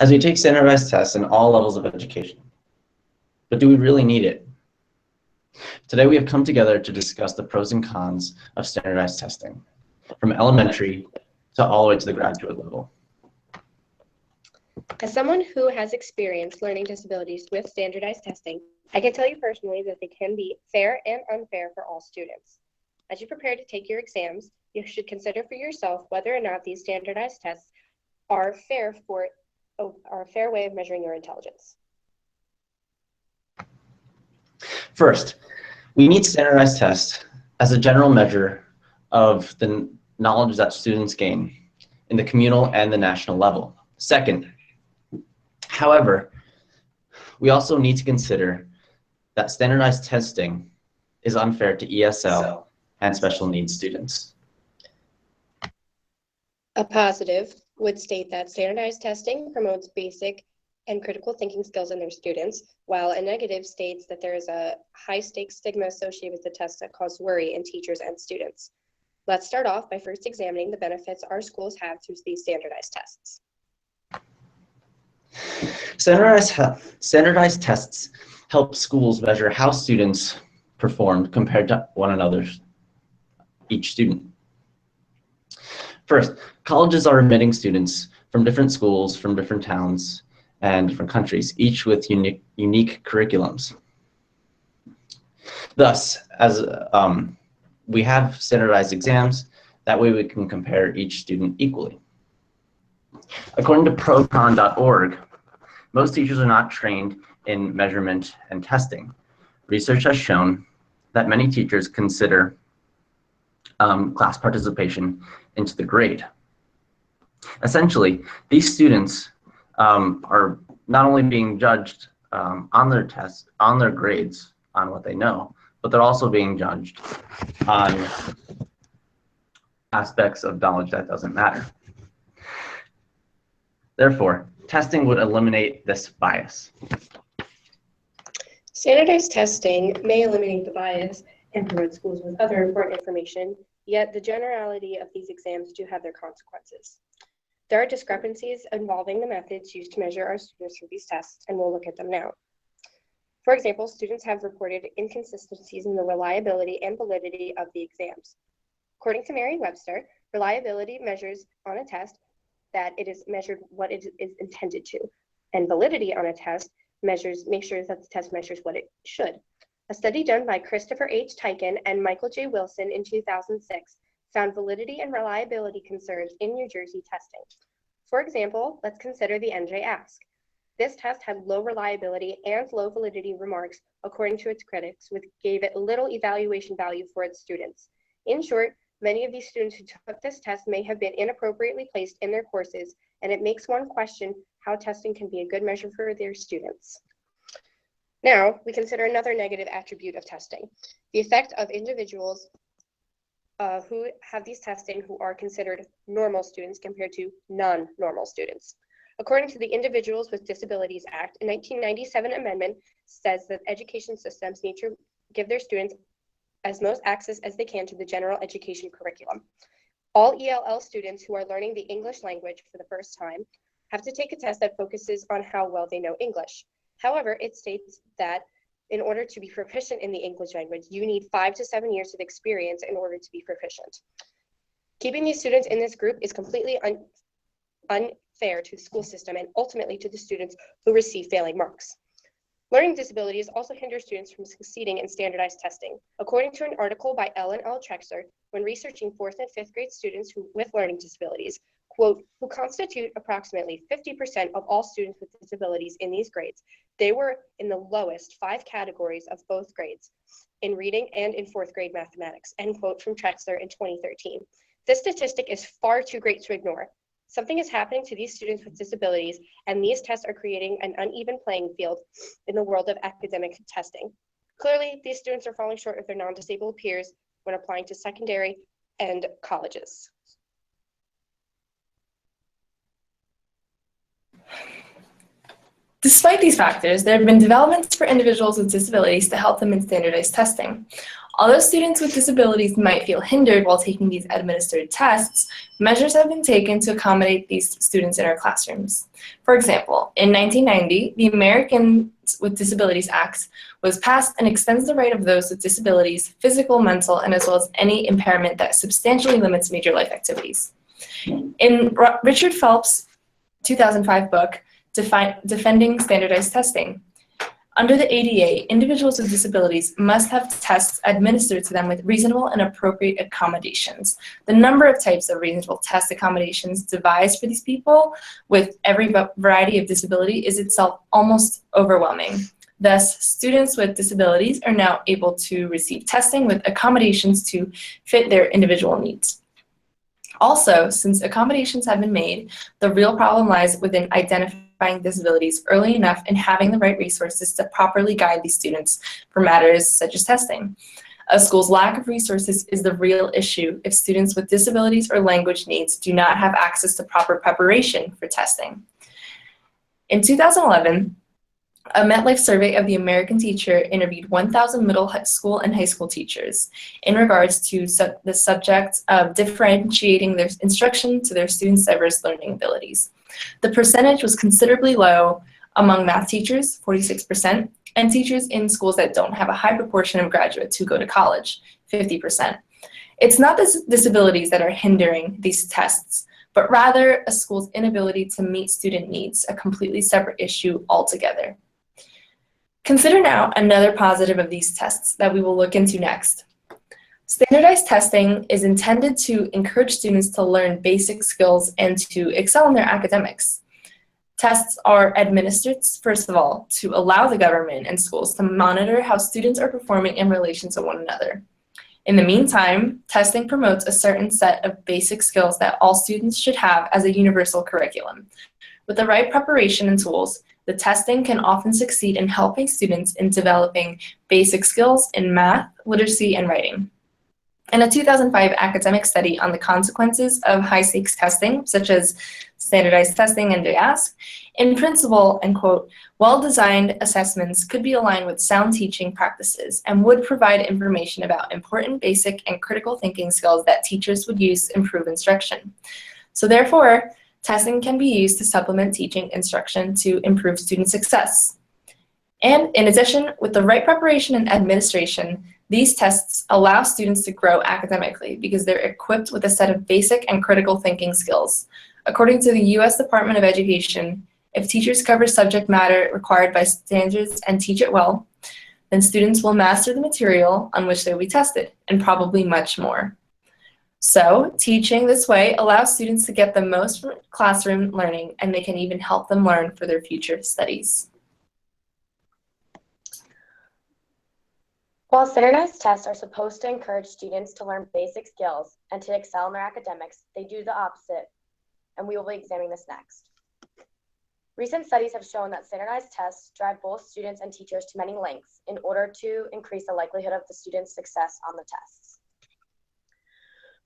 as we take standardized tests in all levels of education. But do we really need it? Today we have come together to discuss the pros and cons of standardized testing, from elementary to all the way to the graduate level. As someone who has experienced learning disabilities with standardized testing, I can tell you personally that they can be fair and unfair for all students. As you prepare to take your exams, you should consider for yourself whether or not these standardized tests are a fair way of measuring your intelligence. First, we need standardized tests as a general measure of the knowledge that students gain in the communal and the national level. Second, however, we also need to consider that standardized testing is unfair to ESL and special needs students. A positive would state that standardized testing promotes basic and critical thinking skills in their students, while a negative states that there is a high-stakes stigma associated with the tests that cause worry in teachers and students. Let's start off by first examining the benefits our schools have through these standardized tests. Standardized tests help schools measure how students performed compared to one another, each student. First, colleges are admitting students from different schools, from different towns, and different countries, each with unique curriculums. Thus, as we have standardized exams, that way we can compare each student equally. According to procon.org, most teachers are not trained in measurement and testing. Research has shown that many teachers consider class participation into the grade. Essentially, these students are not only being judged on their tests, on their grades, on what they know, but they're also being judged on aspects of knowledge that doesn't matter. Therefore, testing would eliminate this bias. Standardized testing may eliminate the bias and provide schools with other important information, yet the generality of these exams do have their consequences. There are discrepancies involving the methods used to measure our students through these tests, and we'll look at them now. For example, students have reported inconsistencies in the reliability and validity of the exams. According to Merriam-Webster, reliability measures on a test that it is measured what it is intended to, and validity on a test makes sure that the test measures what it should. A study done by Christopher H. Teichen and Michael J. Wilson in 2006 found validity and reliability concerns in New Jersey testing. For example, let's consider the NJ Ask. This test had low reliability and low validity remarks according to its critics, which gave it little evaluation value for its students. In short, many of these students who took this test may have been inappropriately placed in their courses, and it makes one question how testing can be a good measure for their students. Now, we consider another negative attribute of testing, the effect of individuals who have these testing who are considered normal students compared to non-normal students. According to the Individuals with Disabilities Act, a 1997 amendment says that education systems need to give their students as most access as they can to the general education curriculum. All ELL students who are learning the English language for the first time have to take a test that focuses on how well they know English. However, it states that in order to be proficient in the English language, you need 5 to 7 years of experience in order to be proficient. Keeping these students in this group is completely unfair to the school system and ultimately to the students who receive failing marks. Learning disabilities also hinder students from succeeding in standardized testing. According to an article by Ellen L. Trexler, when researching 4th and 5th grade students with learning disabilities, quote, who constitute approximately 50% of all students with disabilities in these grades, they were in the lowest 5 categories of both grades, in reading and in 4th grade mathematics, end quote from Trexler in 2013. This statistic is far too great to ignore. Something is happening to these students with disabilities, and these tests are creating an uneven playing field in the world of academic testing. Clearly, these students are falling short of their non-disabled peers when applying to secondary and colleges. Despite these factors, there have been developments for individuals with disabilities to help them in standardized testing. Although students with disabilities might feel hindered while taking these administered tests, measures have been taken to accommodate these students in our classrooms. For example, in 1990, the Americans with Disabilities Act was passed and extends the right of those with disabilities, physical, mental, and as well as any impairment that substantially limits major life activities. In Richard Phelps' 2005 book, Defending Standardized Testing, under the ADA, individuals with disabilities must have tests administered to them with reasonable and appropriate accommodations. The number of types of reasonable test accommodations devised for these people with every variety of disability is itself almost overwhelming. Thus, students with disabilities are now able to receive testing with accommodations to fit their individual needs. Also, since accommodations have been made, the real problem lies within identifying disabilities early enough and having the right resources to properly guide these students for matters such as testing. A school's lack of resources is the real issue if students with disabilities or language needs do not have access to proper preparation for testing. In 2011, a MetLife survey of the American teacher interviewed 1,000 middle school and high school teachers in regards to the subject of differentiating their instruction to their students' diverse learning abilities. The percentage was considerably low among math teachers, 46%, and teachers in schools that don't have a high proportion of graduates who go to college, 50%. It's not the disabilities that are hindering these tests, but rather a school's inability to meet student needs, a completely separate issue altogether. Consider now another positive of these tests that we will look into next. Standardized testing is intended to encourage students to learn basic skills and to excel in their academics. Tests are administered, first of all, to allow the government and schools to monitor how students are performing in relation to one another. In the meantime, testing promotes a certain set of basic skills that all students should have as a universal curriculum. With the right preparation and tools, the testing can often succeed in helping students in developing basic skills in math, literacy, and writing. In a 2005 academic study on the consequences of high-stakes testing, such as standardized testing and DASC, in principle, and quote, well-designed assessments could be aligned with sound teaching practices and would provide information about important basic and critical thinking skills that teachers would use to improve instruction. So therefore, testing can be used to supplement teaching instruction to improve student success. And in addition, with the right preparation and administration, these tests allow students to grow academically because they're equipped with a set of basic and critical thinking skills. According to the U.S. Department of Education, if teachers cover subject matter required by standards and teach it well, then students will master the material on which they will be tested, and probably much more. So, teaching this way allows students to get the most from classroom learning, and they can even help them learn for their future studies. While standardized tests are supposed to encourage students to learn basic skills and to excel in their academics, they do the opposite, and we will be examining this next. Recent studies have shown that standardized tests drive both students and teachers to many lengths in order to increase the likelihood of the student's success on the tests.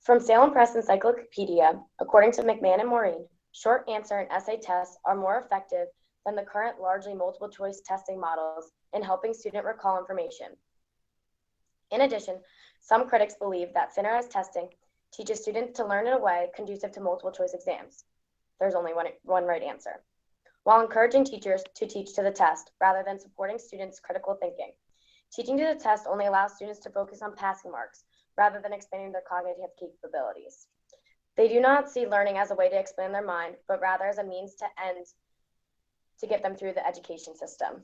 From Salem Press Encyclopedia, according to McMahon and Maureen, short answer and essay tests are more effective than the current largely multiple choice testing models in helping students recall information. In addition, some critics believe that standardized testing teaches students to learn in a way conducive to multiple choice exams. There's only one right answer, while encouraging teachers to teach to the test rather than supporting students' critical thinking. Teaching to the test only allows students to focus on passing marks rather than expanding their cognitive capabilities. They do not see learning as a way to expand their mind, but rather as a means to get them through the education system.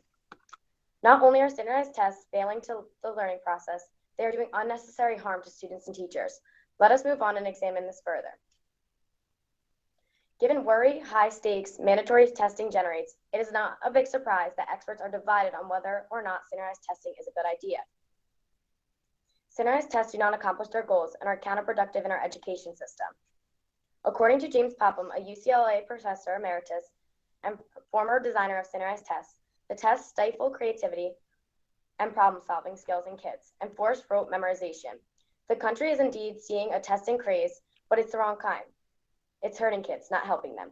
Not only are standardized tests failing to the learning process, they are doing unnecessary harm to students and teachers. Let us move on and examine this further. Given worry high stakes mandatory testing generates, it is not a big surprise that experts are divided on whether or not standardized testing is a good idea. Standardized tests do not accomplish their goals and are counterproductive in our education system. According to James Popham, a UCLA professor emeritus and former designer of standardized tests, the tests stifle creativity and problem-solving skills in kids and force rote memorization. The country is indeed seeing a testing craze, but it's the wrong kind. It's hurting kids, not helping them.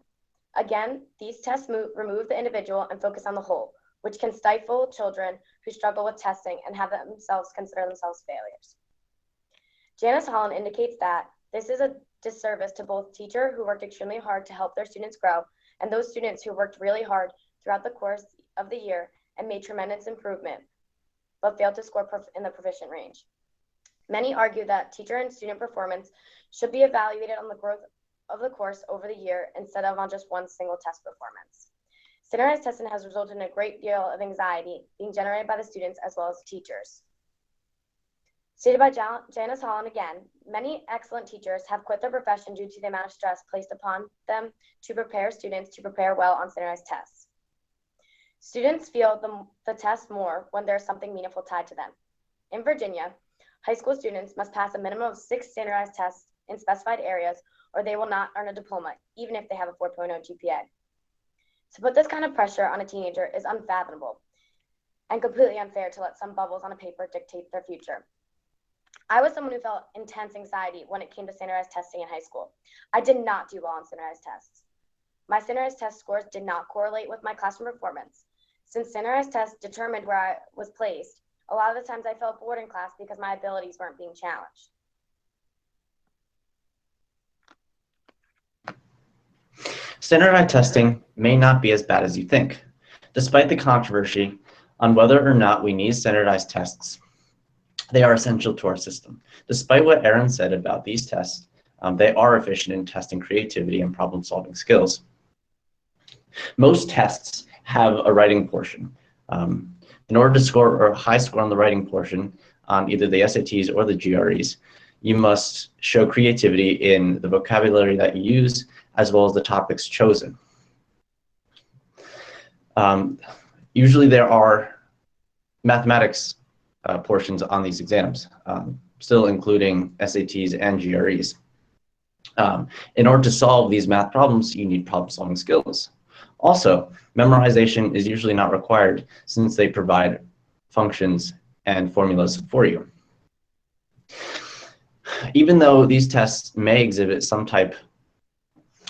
Again, these tests remove the individual and focus on the whole, which can stifle children who struggle with testing and have themselves consider themselves failures. Janice Holland indicates that this is a disservice to both teachers who worked extremely hard to help their students grow and those students who worked really hard throughout the course of the year and made tremendous improvement, but failed to score in the proficient range. Many argue that teacher and student performance should be evaluated on the growth of the course over the year instead of on just one single test performance. Standardized testing has resulted in a great deal of anxiety being generated by the students as well as the teachers. Stated by Janice Holland again, many excellent teachers have quit their profession due to the amount of stress placed upon them to prepare students to prepare well on standardized tests. Students feel the test more when there's something meaningful tied to them. In Virginia, high school students must pass a minimum of 6 standardized tests in specified areas or they will not earn a diploma, even if they have a 4.0 GPA. To put this kind of pressure on a teenager is unfathomable and completely unfair to let some bubbles on a paper dictate their future. I was someone who felt intense anxiety when it came to standardized testing in high school. I did not do well on standardized tests. My standardized test scores did not correlate with my classroom performance. Since standardized tests determined where I was placed, a lot of the times I felt bored in class because my abilities weren't being challenged. Standardized testing may not be as bad as you think. Despite the controversy on whether or not we need standardized tests, they are essential to our system. Despite what Erin said about these tests, they are efficient in testing creativity and problem-solving skills. Most tests have a writing portion. In order to score a high score on the writing portion on either the SATs or the GREs, you must show creativity in the vocabulary that you use as well as the topics chosen. Usually there are mathematics portions on these exams, still including SATs and GREs. In order to solve these math problems, you need problem-solving skills. Also, memorization is usually not required since they provide functions and formulas for you. Even though these tests may exhibit some type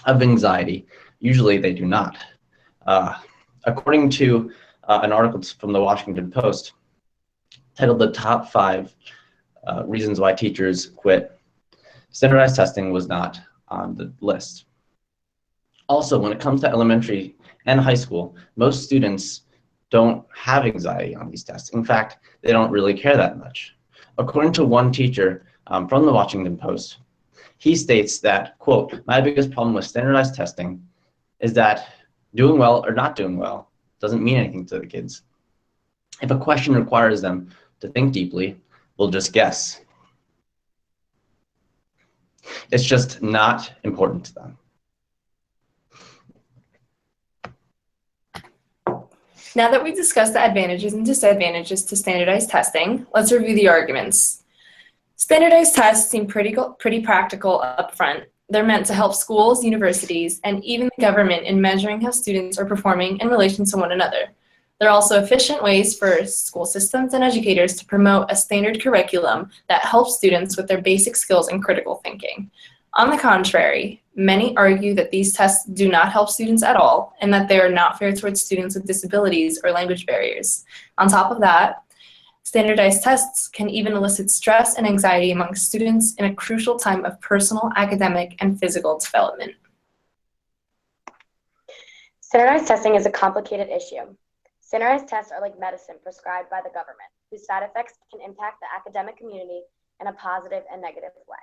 of anxiety, usually they do not. According to an article from the Washington Post titled "The Top 5 Reasons Why Teachers Quit," standardized testing was not on the list. Also, when it comes to elementary and high school, most students don't have anxiety on these tests. In fact, they don't really care that much. According to one teacher from the Washington Post, he states that, quote, "My biggest problem with standardized testing is that doing well or not doing well doesn't mean anything to the kids. If a question requires them to think deeply, we'll just guess. It's just not important to them." Now that we've discussed the advantages and disadvantages to standardized testing, let's review the arguments. Standardized tests seem pretty practical up front. They're meant to help schools, universities, and even the government in measuring how students are performing in relation to one another. They're also efficient ways for school systems and educators to promote a standard curriculum that helps students with their basic skills and critical thinking. On the contrary, many argue that these tests do not help students at all and that they are not fair towards students with disabilities or language barriers. On top of that, standardized tests can even elicit stress and anxiety among students in a crucial time of personal, academic, and physical development. Standardized testing is a complicated issue. Standardized tests are like medicine prescribed by the government, whose side effects can impact the academic community in a positive and negative way.